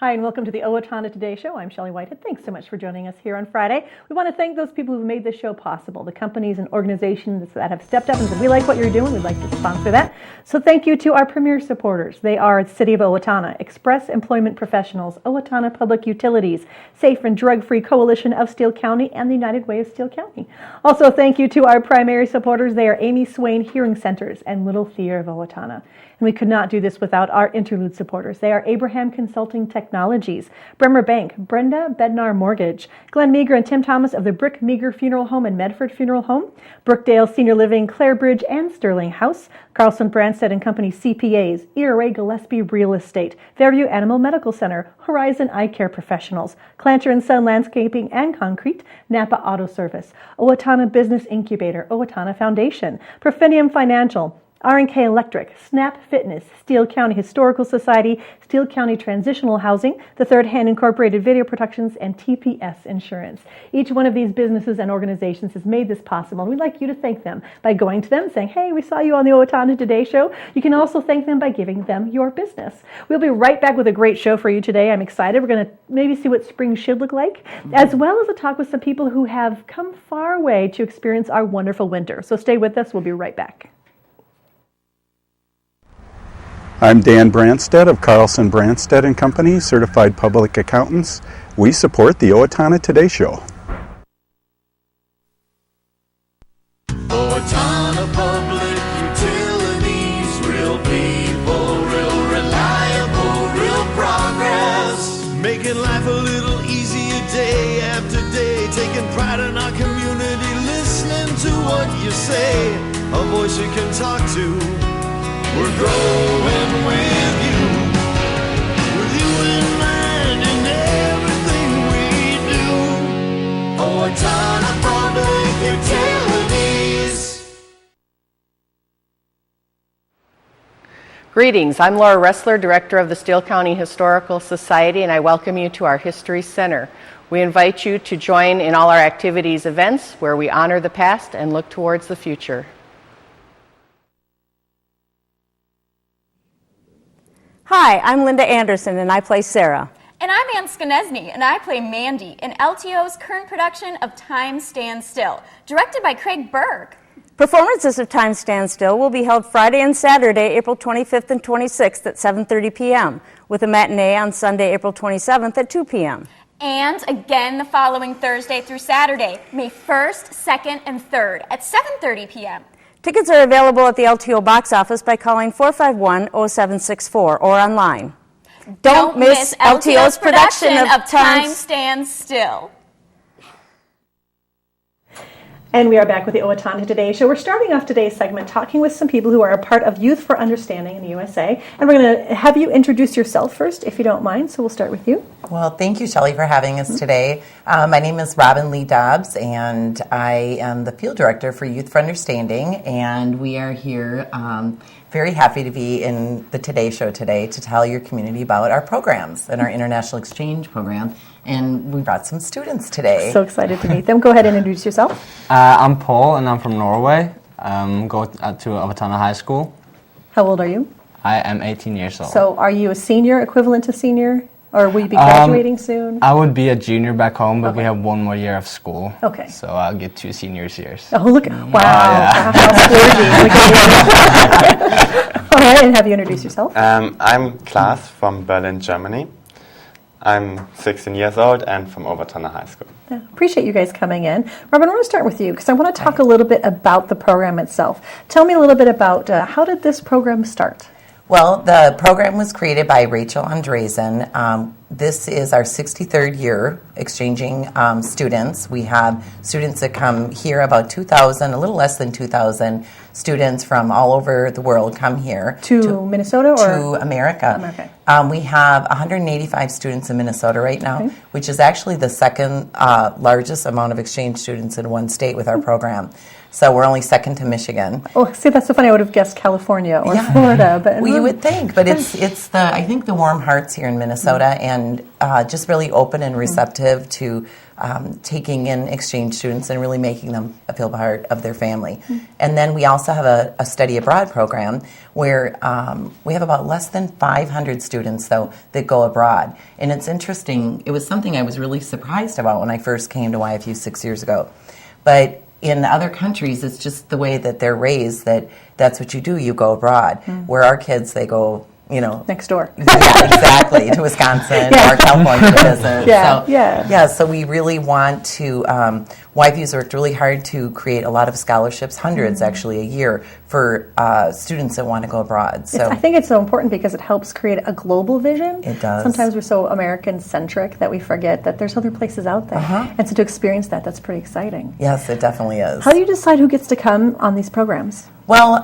Hi, and welcome to the Owatonna Today Show. I'm Shelley Whitehead. Thanks so much for joining us here on Friday. We want to thank those people who've made this show possible, the companies and organizations that have stepped up and said, we like what you're doing, we'd like to sponsor that. So thank you to our premier supporters. They are the City of Owatonna, Express Employment Professionals, Owatonna Public Utilities, Safe and Drug-Free Coalition of Steele County, and the United Way of Steele County. Also, thank you to our primary supporters. They are Amy Swain Hearing Centers and Little Theater of Owatonna. And we could not do this without our interlude supporters. They are Abraham Consulting Technologies, Bremer Bank, Brenda Bednar Mortgage, Glenn Meager and Tim Thomas of the Brick Meager Funeral Home and Medford Funeral Home, Brookdale Senior Living, Clare Bridge and Sterling House, Carlson Branstad and Company CPAs, ERA Gillespie Real Estate, Fairview Animal Medical Center, Horizon Eye Care Professionals, Clancher & Son Landscaping and Concrete, Napa Auto Service, Owatonna Business Incubator, Owatonna Foundation, Profinium Financial, R&K Electric, Snap Fitness, Steele County Historical Society, Steele County Transitional Housing, the Third Hand Incorporated Video Productions, and TPS Insurance. Each one of these businesses and organizations has made this possible, and we'd like you to thank them by going to them, saying, hey, we saw you on the Owatonna Today Show. You can also thank them by giving them your business. We'll be right back with a great show for you today. I'm excited. We're going to maybe see what spring should look like, as well as a talk with some people who have come far away to experience our wonderful winter. So stay with us. We'll be right back. I'm Dan Branstad of Carlson Branstad and Company, Certified Public Accountants. We support the Owatonna Today Show. Owatonna Public Utilities, real people, real reliable, real progress. Making life a little easier day after day, taking pride in our community, listening to what you say, a voice you can talk to. We're growing with you in mind in everything we do. Owatonna Public Utilities. Greetings, I'm Laura Ressler, Director of the Steele County Historical Society, and I welcome you to our History Center. We invite you to join in all our activities events where we honor the past and look towards the future. Hi, I'm Linda Anderson, and I play Sarah. And I'm Ann Skanesny, and I play Mandy in LTO's current production of Time Stands Still, directed by Craig Berg. Performances of Time Stands Still will be held Friday and Saturday, April 25th and 26th at 7:30 p.m., with a matinee on Sunday, April 27th at 2 p.m. And again the following Thursday through Saturday, May 1st, 2nd, and 3rd at 7:30 p.m. Tickets are available at the LTO box office by calling 451-0764 or online. Don't miss LTO's production of Time Stands Still. And we are back with the Owatonna Today Show. We're starting off today's segment talking with some people who are a part of Youth for Understanding in the USA. And we're going to have you introduce yourself first, if you don't mind. So we'll start with you. Well, thank you, Shelley, for having us today. My name is Robyn Lee-Dobbs, and I am the Field Director for Youth for Understanding. And we are here very happy to be in the Today Show today to tell your community about our programs and our International Exchange Program. And we brought some students today. So excited to meet them. Go ahead and introduce yourself. I'm Paul, and I'm from Norway. Go to Owatonna High School. How old are you? I am 18 years old. So are you a senior, equivalent to senior? Or will you be graduating soon? I would be a junior back home, but Okay. we have one more year of school. Okay. So I'll get 2 seniors years. Oh, look. Wow. How sporty. Look at you. All right, and have you introduce yourself? I'm Claas from Berlin, Germany. I'm 16 years old and from Owatonna High School. Yeah, appreciate you guys coming in. Robyn, I want to start with you because I want to talk a little bit about the program itself. Tell me a little bit about how did this program start? Well, the program was created by Rachel Andresen. This is our 63rd year exchanging students. We have students that come here, about 2,000, a little less than 2,000 students from all over the world come here. To Minnesota or? To America. We have 185 students in Minnesota right now, which is actually the second largest amount of exchange students in one state with our program. So we're only second to Michigan. Oh, see, that's so funny. I would have guessed California or Florida, but well, you would think, but it's the I think the warm hearts here in Minnesota, and just really open and receptive to taking in exchange students and really making them feel part of their family. And then we also have a study abroad program where we have about less than 500 students, though, that go abroad. And it's interesting. It was something I was really surprised about when I first came to YFU 6 years ago. But in other countries, it's just the way that they're raised, that's what you do, you go abroad. Where our kids, they go, next door. Yeah, exactly, to Wisconsin or California to visit. So we really want to, YFU's worked really hard to create a lot of scholarships, hundreds actually a year, for students that want to go abroad. So I think it's so important because it helps create a global vision. It does. Sometimes we're so American-centric that we forget that there's other places out there. And so to experience that's pretty exciting. Yes, it definitely is. How do you decide who gets to come on these programs? Well,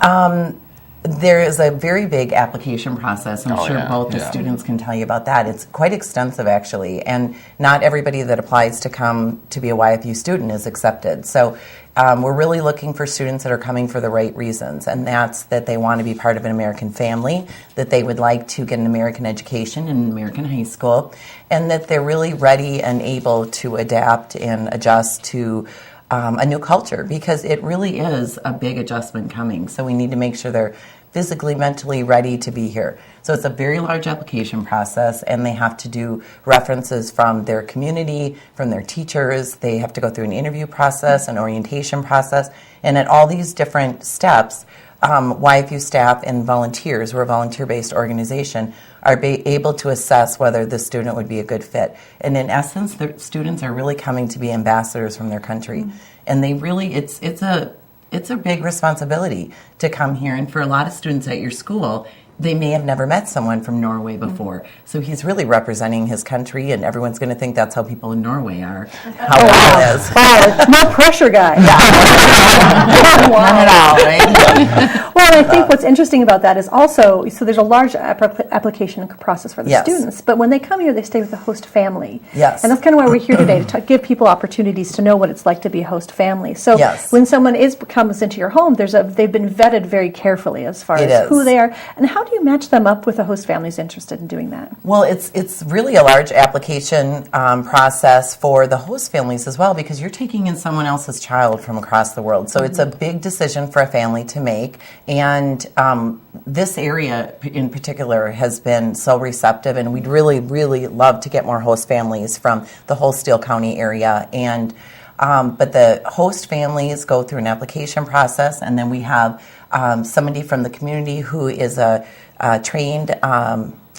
there is a very big application process. I'm sure both the students can tell you about that. It's quite extensive, actually, and not everybody that applies to come to be a YFU student is accepted. So we're really looking for students that are coming for the right reasons, and that's that they want to be part of an American family, that they would like to get an American education in an American high school, and that they're really ready and able to adapt and adjust to a new culture, because it really is a big adjustment coming. So we need to make sure they're physically, mentally ready to be here. So it's a very large application process, and they have to do references from their community, from their teachers. They have to go through an interview process, an orientation process, and at all these different steps, YFU staff and volunteers, we're a volunteer-based organization, are able to assess whether the student would be a good fit. And in essence, the students are really coming to be ambassadors from their country. And they really, it's a big responsibility to come here. And for a lot of students at your school, they may have never met someone from Norway before. So he's really representing his country, and everyone's going to think that's how people in Norway are. How it is. Wow, no pressure, guy. None at all, right? Well, and I think what's interesting about that is also, so there's a large application process for the students, but when they come here, they stay with the host family. Yes. And that's kind of why we're here today, to give people opportunities to know what it's like to be a host family. So when someone comes into your home, they've been vetted very carefully as far as who they are. And how do you match them up with a host family who's interested in doing that? Well, it's really a large application process for the host families as well, because you're taking in someone else's child from across the world. So it's a big decision for a family to make. And this area in particular has been so receptive, and we'd really, really love to get more host families from the whole Steele County area. And but the host families go through an application process, and then we have somebody from the community who is a trained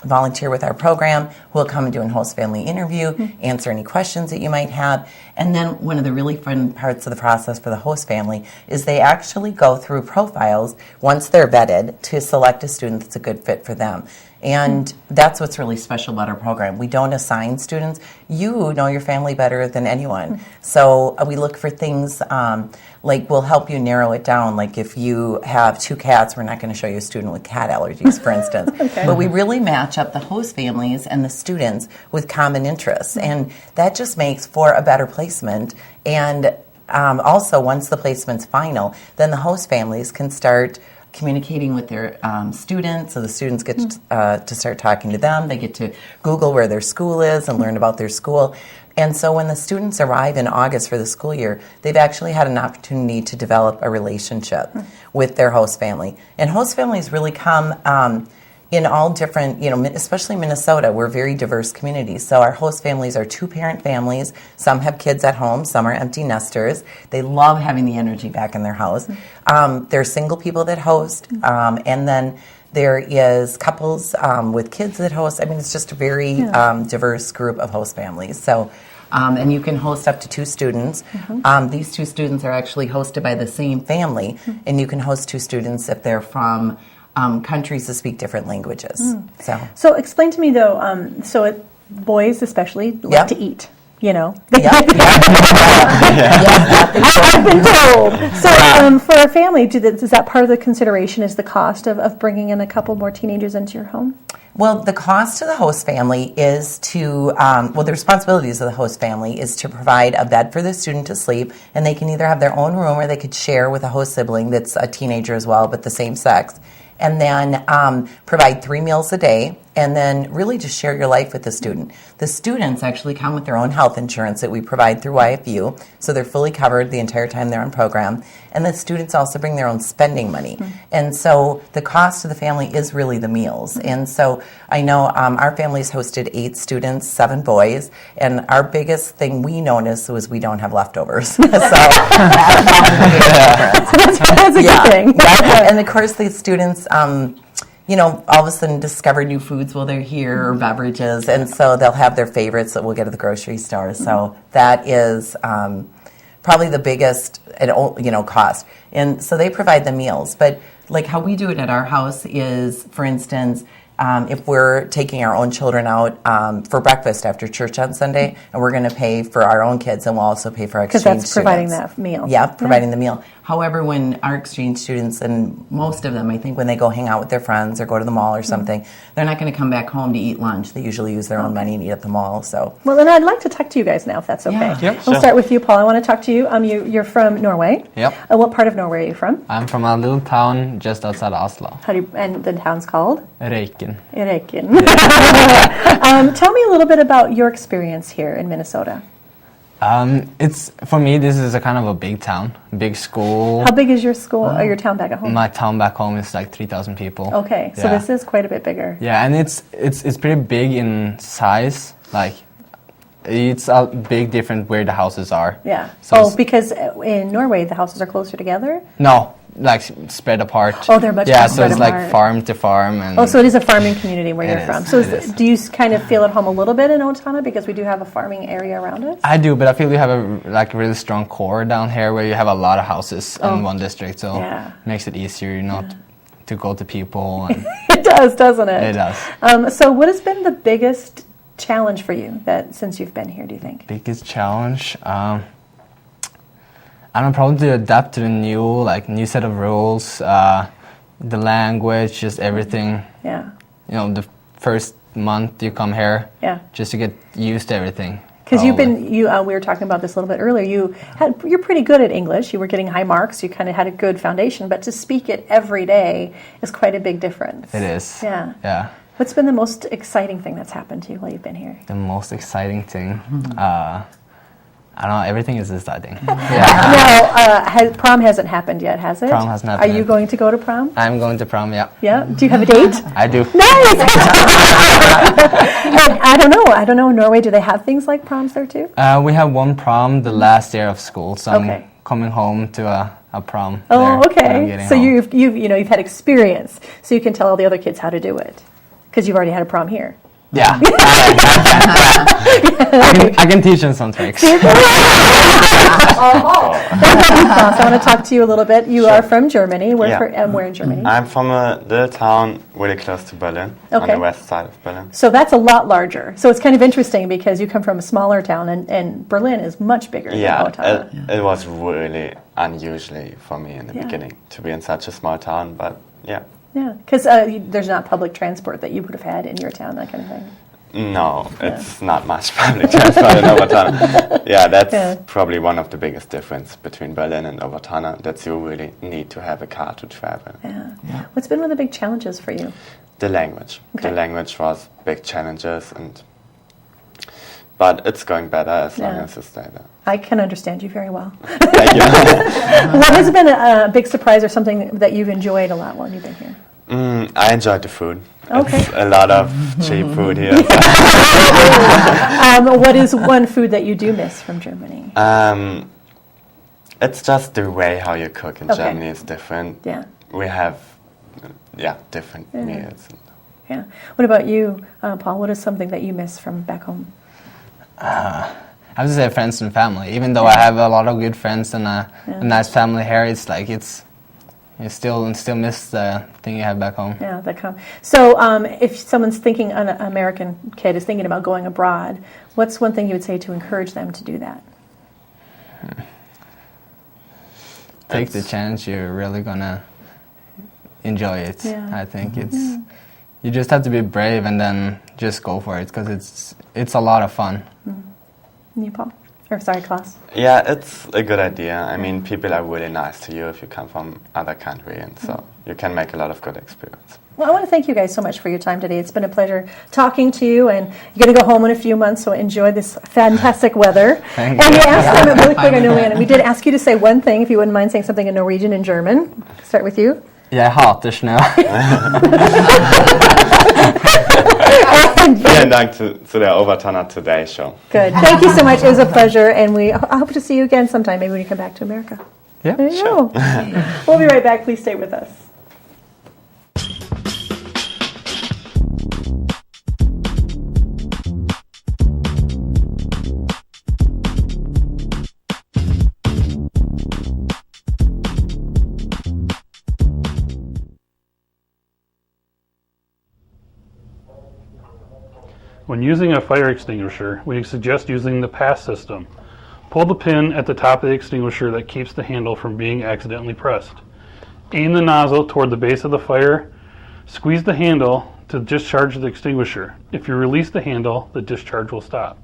volunteer with our program who will come and do a host family interview, answer any questions that you might have. And then one of the really fun parts of the process for the host family is they actually go through profiles once they're vetted to select a student that's a good fit for them. And that's what's really special about our program. We don't assign students. You know your family better than anyone. So we look for things like we'll help you narrow it down. Like if you have 2 cats, we're not going to show you a student with cat allergies, for instance. But we really match up the host families and the students with common interests. And that just makes for a better placement. And also, once the placement's final, then the host families can start communicating with their students, so the students get to start talking to them. They get to Google where their school is and learn about their school. And so when the students arrive in August for the school year, they've actually had an opportunity to develop a relationship with their host family. And host families really come in all different, especially Minnesota, we're a very diverse community. So our host families are 2-parent families. Some have kids at home. Some are empty nesters. They love having the energy back in their house. There are single people that host. And then there is couples with kids that host. I mean, it's just a very diverse group of host families. So, and you can host up to 2 students. These 2 students are actually hosted by the same family. And you can host 2 students if they're from countries that speak different languages. So explain to me though. Boys especially like to eat. I've been told. So for a family, is that part of the consideration? Is the cost of bringing in a couple more teenagers into your home? Well, the cost to the host family is to, the responsibilities of the host family is to provide a bed for the student to sleep, and they can either have their own room or they could share with a host sibling that's a teenager as well, but the same sex. And then provide 3 meals a day, and then really just share your life with the student. The students actually come with their own health insurance that we provide through YFU, so they're fully covered the entire time they're on program. And the students also bring their own spending money. And so the cost to the family is really the meals. And so I know our family's hosted 8 students, 7 boys, and our biggest thing we noticed was we don't have leftovers. So that's a good thing. And of course the students all of a sudden discover new foods while they're here or beverages, and so they'll have their favorites that we'll get at the grocery store. So that is probably the biggest, cost. And so they provide the meals. But like how we do it at our house is, for instance, if we're taking our own children out for breakfast after church on Sunday, and we're going to pay for our own kids, and we'll also pay for our exchange students. Because that's providing that meal. Yeah, providing the meal. However, when our exchange students, and most of them, I think when they go hang out with their friends or go to the mall or something, they're not going to come back home to eat lunch. They usually use their own money and eat at the mall. So. Well, then I'd like to talk to you guys now, if that's okay. Yeah. We'll start with you, Paul. I want to talk to you. You're from Norway. Yep. What part of Norway are you from? I'm from a little town just outside Oslo. And the town's called? Røyken. Røyken. Tell me a little bit about your experience here in Minnesota. It's for me. This is a kind of a big town, big school. How big is your school or your town back at home? My town back home is like 3,000 people. Okay, so this is quite a bit bigger. Yeah, and it's pretty big in size. Like, it's a big difference where the houses are. Yeah. So because in Norway the houses are closer together? No, like spread apart. Oh, they're much more spread so it's apart. like farm to farm. And so it is a farming community where you're from. So it is. do you kind of feel at home a little bit in Owatonna because we do have a farming area around it? I do, but I feel you have a really strong core down here where you have a lot of houses in one district, so it makes it easier, to go to people. And it does, doesn't it? It does. So what has been the biggest challenge for you since you've been here, do you think? Biggest challenge? I don't know, probably to adapt to the new set of rules, the language, just everything. Yeah. The first month you come here, just to get used to everything. Because we were talking about this a little bit earlier. You're pretty good at English. You were getting high marks. You kind of had a good foundation, but to speak it every day is quite a big difference. It is. Yeah. Yeah. What's been the most exciting thing that's happened to you while you've been here? The most exciting thing, I don't know. Everything is exciting. Now, prom hasn't happened yet, has it? Prom hasn't happened. Are you going to go to prom? I'm going to prom. Yeah. Yeah. Do you have a date? I do. Nice. And I don't know. In Norway, do they have things like proms there too? We have one prom the last year of school, so I'm coming home to a prom. Oh, okay. So you've had experience, so you can tell all the other kids how to do it, because you've already had a prom here. Yeah. I can teach them some tricks. I want to talk to you a little bit. You are from Germany. Where in Germany? I'm from a little town really close to Berlin, on the west side of Berlin. So that's a lot larger. So it's kind of interesting because you come from a smaller town, and Berlin is much bigger than Owatonna. It was really unusual for me in the beginning to be in such a small town, but yeah. Yeah, because there's not public transport that you would have had in your town, that kind of thing. No, it's not much public transport in Owatonna. Yeah, that's probably one of the biggest difference between Berlin and Owatonna, that you really need to have a car to travel. Yeah. What's been one of the big challenges for you? The language. Okay. The language was big challenges, but it's going better as long as you stay there. I can understand you very well. Thank you. What has been a big surprise or something that you've enjoyed a lot while you've been here? I enjoyed the food. Okay. It's a lot of cheap food here. What is one food that you do miss from Germany? It's just the way how you cook in Germany is different. Yeah. We have different meals. Yeah. What about you, Paul? What is something that you miss from back home? I have to say friends and family. Even though I have a lot of good friends and a nice family here, it's like you still miss the thing you have back home. Yeah, So if someone's thinking, an American kid is thinking about going abroad, what's one thing you would say to encourage them to do that? Take the chance. You're really gonna enjoy it. Yeah. I think you just have to be brave and then just go for it, because it's a lot of fun. You, Paul? Or sorry, Claas? Yeah, it's a good idea. I mean, people are really nice to you if you come from other country, and so you can make a lot of good experience. Well, I want to thank you guys so much for your time today. It's been a pleasure talking to you, and you're going to go home in a few months, so enjoy this fantastic weather. Thank and you. we asked them really quick, I know, Leanne, we did ask you to say one thing, if you wouldn't mind saying something in Norwegian and German. Start with you. Jeg hater snö. Vielen Dank zu der Owatonna Today Show. Good. Thank you so much. It was a pleasure, and I hope to see you again sometime, maybe when you come back to America. Yeah, there you go. We'll be right back. Please stay with us. When using a fire extinguisher, we suggest using the pass system. Pull the pin at the top of the extinguisher that keeps the handle from being accidentally pressed. Aim the nozzle toward the base of the fire. Squeeze the handle to discharge the extinguisher. If you release the handle, the discharge will stop.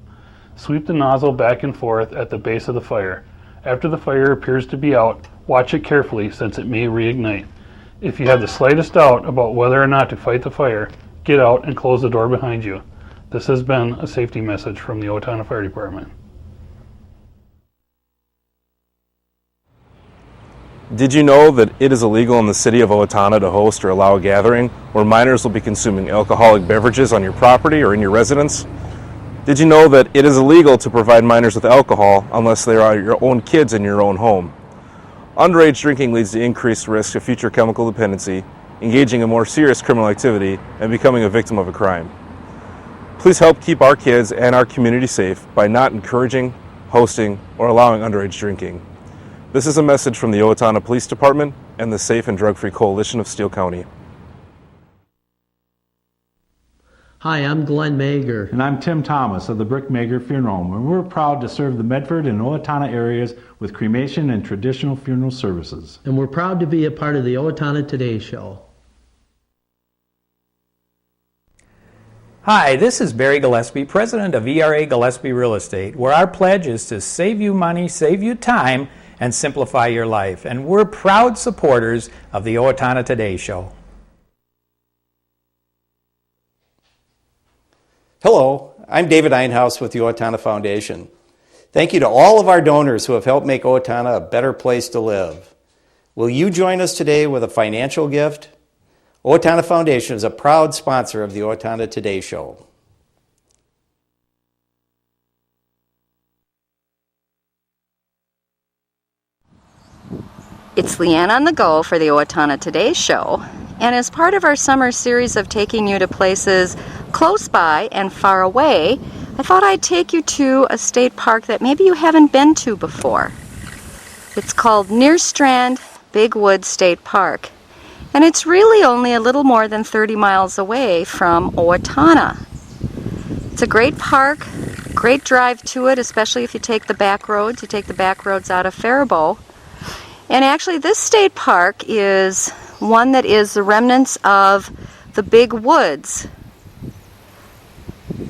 Sweep the nozzle back and forth at the base of the fire. After the fire appears to be out, watch it carefully since it may reignite. If you have the slightest doubt about whether or not to fight the fire, get out and close the door behind you. This has been a safety message from the Owatonna Fire Department. Did you know that it is illegal in the city of Owatonna to host or allow a gathering where minors will be consuming alcoholic beverages on your property or in your residence? Did you know that it is illegal to provide minors with alcohol unless they are your own kids in your own home? Underage drinking leads to increased risk of future chemical dependency, engaging in more serious criminal activity, and becoming a victim of a crime. Please help keep our kids and our community safe by not encouraging, hosting, or allowing underage drinking. This is a message from the Owatonna Police Department and the Safe and Drug-Free Coalition of Steele County. Hi, I'm Glenn Mager. And I'm Tim Thomas of the Brick Mager Funeral Home, and we're proud to serve the Medford and Owatonna areas with cremation and traditional funeral services. And we're proud to be a part of the Owatonna Today Show. Hi, this is Barry Gillespie, president of ERA Gillespie Real Estate, where our pledge is to save you money, save you time, and simplify your life. And we're proud supporters of the Owatonna Today Show. Hello, I'm David Einhaus with the Owatonna Foundation. Thank you to all of our donors who have helped make Owatonna a better place to live. Will you join us today with a financial gift? Owatonna Foundation is a proud sponsor of the Owatonna Today Show. It's Leanne on the go for the Owatonna Today Show, and as part of our summer series of taking you to places close by and far away, I thought I'd take you to a state park that maybe you haven't been to before. It's called Nerstrand Big Woods State Park, and it's really only a little more than 30 miles away from Owatonna. It's a great park, great drive to it, especially if you take the back roads. You take the back roads out of Faribault. And actually this state park is one that is the remnants of the Big Woods.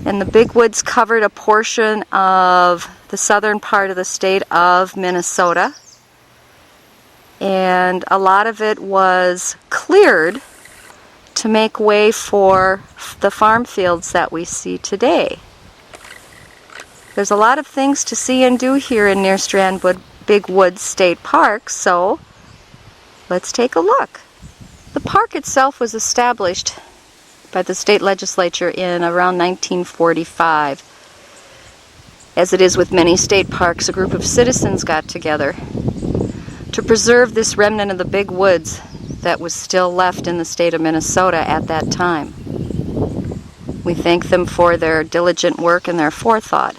And the Big Woods covered a portion of the southern part of the state of Minnesota. And a lot of it was cleared to make way for the farm fields that we see today. There's a lot of things to see and do here in Nerstrand Big Woods State Park, so let's take a look. The park itself was established by the state legislature in around 1945. As it is with many state parks, a group of citizens got together to preserve this remnant of the Big Woods that was still left in the state of Minnesota at that time. We thank them for their diligent work and their forethought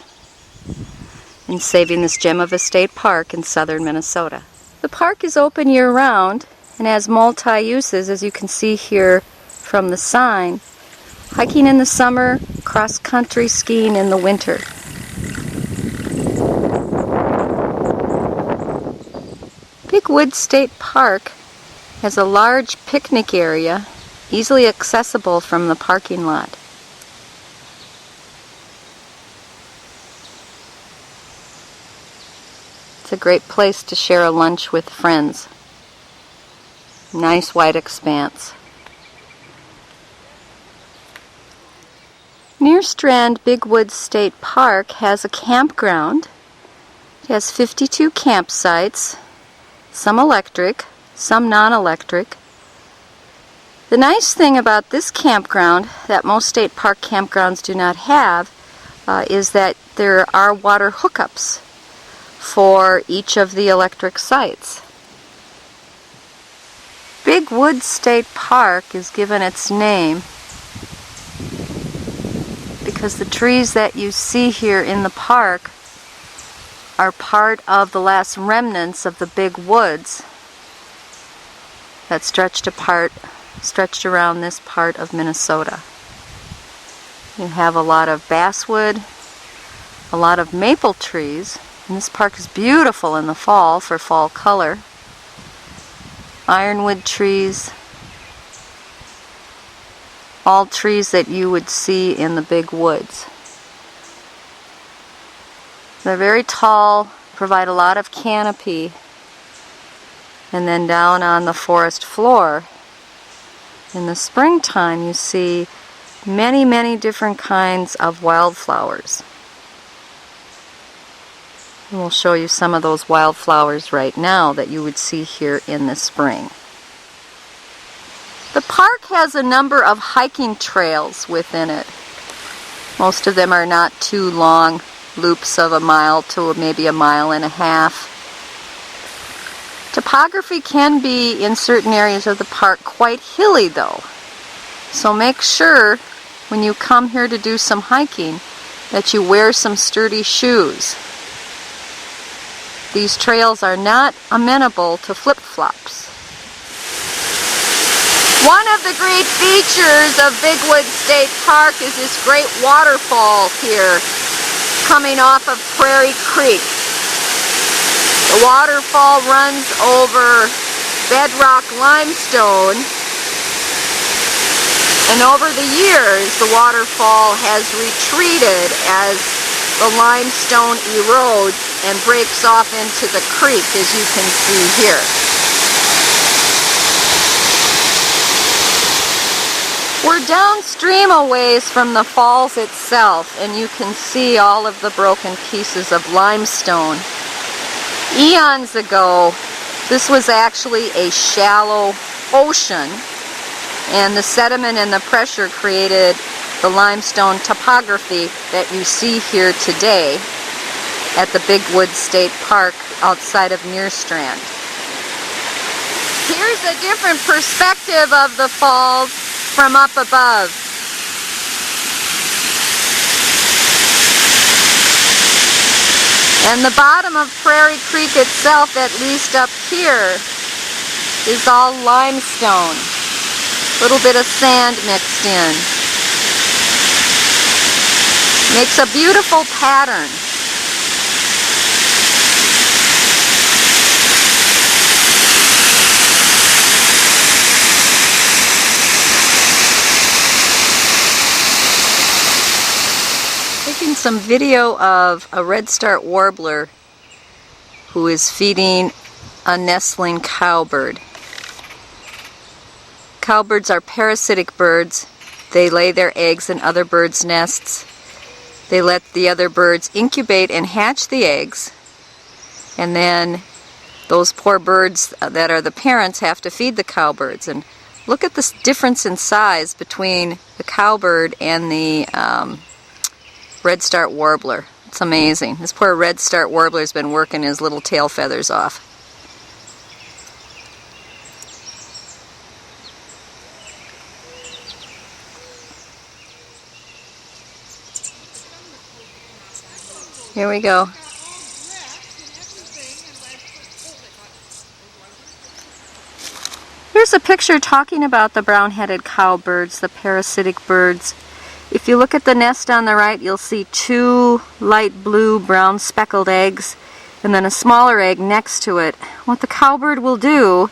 in saving this gem of a state park in southern Minnesota. The park is open year-round and has multi-uses, as you can see here from the sign. Hiking in the summer, cross-country skiing in the winter. Big Woods State Park has a large picnic area easily accessible from the parking lot. It's a great place to share a lunch with friends. Nice wide expanse. Near Strand Big Woods State Park has a campground. It has 52 campsites, some electric, some non-electric. The nice thing about this campground that most state park campgrounds do not have is that there are water hookups for each of the electric sites. Big Woods State Park is given its name because the trees that you see here in the park are part of the last remnants of the big woods that stretched around this part of Minnesota. You have a lot of basswood, a lot of maple trees, and this park is beautiful in the fall for fall color. Ironwood trees, all trees that you would see in the big woods. They're very tall, provide a lot of canopy, and then down on the forest floor, in the springtime you see many, many different kinds of wildflowers. And we'll show you some of those wildflowers right now that you would see here in the spring. The park has a number of hiking trails within it. Most of them are not too long, loops of a mile to maybe a mile and a half. Topography can be, in certain areas of the park, quite hilly though. So make sure when you come here to do some hiking that you wear some sturdy shoes. These trails are not amenable to flip-flops. One of the great features of Big Woods State Park is this great waterfall here coming off of Prairie Creek. The waterfall runs over bedrock limestone, and over the years the waterfall has retreated as the limestone erodes and breaks off into the creek, as you can see here. We're downstream a ways from the falls itself, and you can see all of the broken pieces of limestone. Eons ago, this was actually a shallow ocean, and the sediment and the pressure created the limestone topography that you see here today at the Big Woods State Park outside of Nerstrand. Here's a different perspective of the falls from up above. And the bottom of Prairie Creek itself, at least up here, is all limestone. A little bit of sand mixed in. Makes a beautiful pattern. Taking some video of a redstart warbler who is feeding a nestling cowbird. Cowbirds are parasitic birds. They lay their eggs in other birds' nests. They let the other birds incubate and hatch the eggs, and then those poor birds that are the parents have to feed the cowbirds. And look at this difference in size between the cowbird and the redstart warbler. It's amazing. This poor redstart warbler's been working his little tail feathers off. Here we go. Here's a picture talking about the brown-headed cowbirds, the parasitic birds. If you look at the nest on the right, you'll see two light blue, brown speckled eggs, and then a smaller egg next to it. What the cowbird will do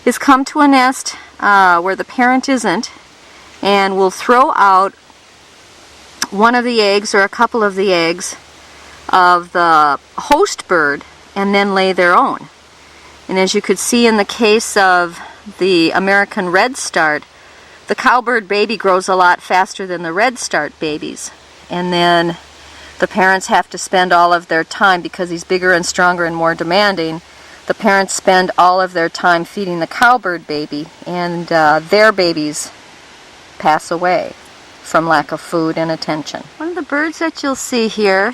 is come to a nest where the parent isn't, and will throw out one of the eggs or a couple of the eggs of the host bird and then lay their own. And as you could see in the case of the American redstart, the cowbird baby grows a lot faster than the redstart babies. And then the parents have to spend all of their time, because he's bigger and stronger and more demanding, the parents spend all of their time feeding the cowbird baby, and their babies pass away from lack of food and attention. One of the birds that you'll see here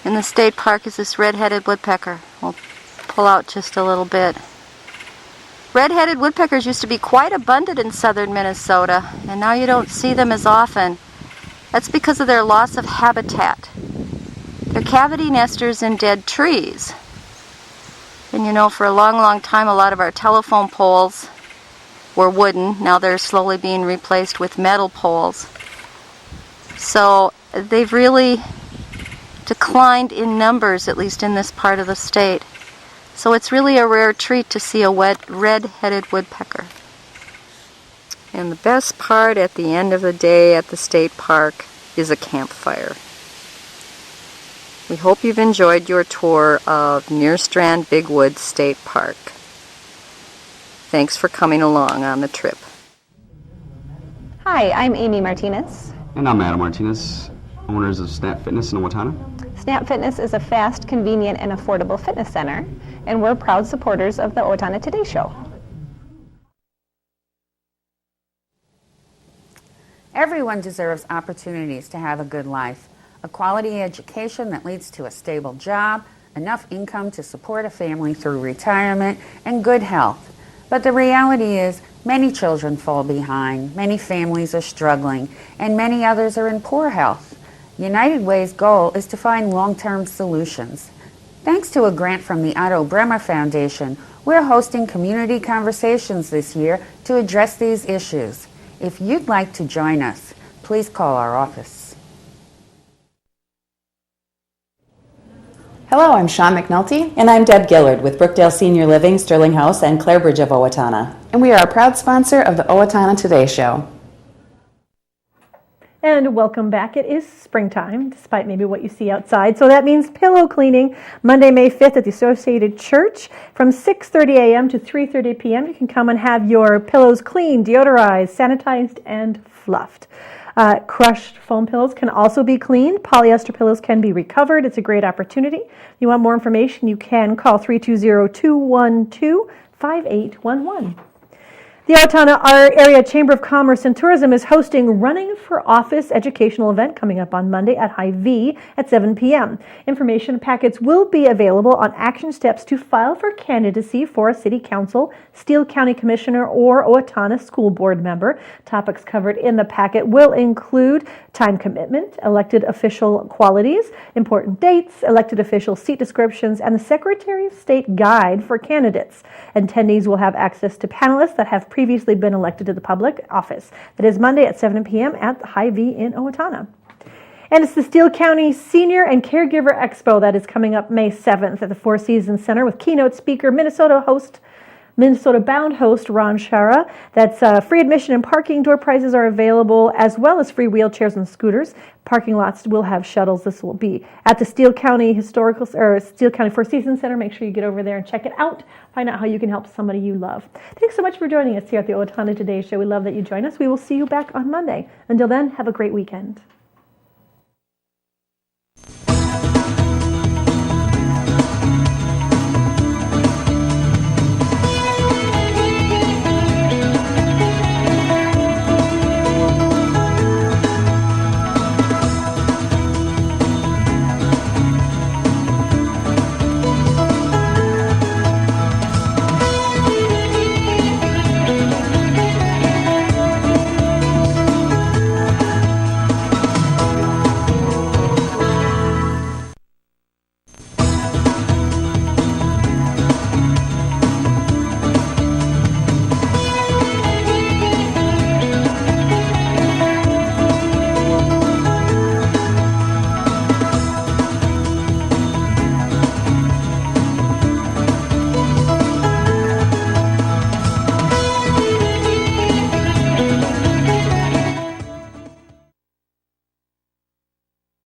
in the state park is this red-headed woodpecker. We'll pull out just a little bit. Red-headed woodpeckers used to be quite abundant in southern Minnesota, and now you don't see them as often. That's because of their loss of habitat. They're cavity nesters in dead trees. And you know, for a long, long time, a lot of our telephone poles were wooden. Now they're slowly being replaced with metal poles. So they've really declined in numbers, at least in this part of the state. So it's really a rare treat to see a red-headed woodpecker. And the best part at the end of the day at the state park is a campfire. We hope you've enjoyed your tour of Nearstrand Big Woods State Park. Thanks for coming along on the trip. Hi, I'm Amy Martinez. And I'm Adam Martinez, owners of Snap Fitness in Owatonna. Snap Fitness is a fast, convenient, and affordable fitness center, and we're proud supporters of the Owatonna Today Show. Everyone deserves opportunities to have a good life, a quality education that leads to a stable job, enough income to support a family through retirement, and good health. But the reality is, many children fall behind, many families are struggling, and many others are in poor health. United Way's goal is to find long-term solutions. Thanks to a grant from the Otto Bremer Foundation, we're hosting community conversations this year to address these issues. If you'd like to join us, please call our office. Hello, I'm Sean McNulty. And I'm Deb Gillard with Brookdale Senior Living, Sterling House, and Clarebridge of Owatonna. And we are a proud sponsor of the Owatonna Today Show. And welcome back. It is springtime, despite maybe what you see outside. So that means pillow cleaning Monday, May 5th at the Associated Church from 6:30 a.m. to 3:30 p.m. You can come and have your pillows cleaned, deodorized, sanitized, and fluffed. Crushed foam pillows can also be cleaned. Polyester pillows can be recovered. It's a great opportunity. If you want more information, you can call 320-212-5811. The Owatonna Area Chamber of Commerce and Tourism is hosting Running for Office educational event coming up on Monday at High V at 7 p.m. Information packets will be available on action steps to file for candidacy for a City Council, Steele County Commissioner, or Owatonna School Board member. Topics covered in the packet will include time commitment, elected official qualities, important dates, elected official seat descriptions, and the Secretary of State Guide for candidates. Attendees will have access to panelists that have previously been elected to the public office. That is Monday at 7 p.m. at the High V in Owatonna. And it's the Steele County Senior and Caregiver Expo that is coming up May 7th at the Four Seasons Center with keynote speaker, Minnesota-bound host Ron Shara. That's free admission and parking. Door prizes are available, as well as free wheelchairs and scooters. Parking lots will have shuttles. This will be at the Steele County Steele County Four Seasons Center. Make sure you get over there and check it out. Find out how you can help somebody you love. Thanks so much for joining us here at the Owatonna Today Show. We love that you join us. We will see you back on Monday. Until then, have a great weekend.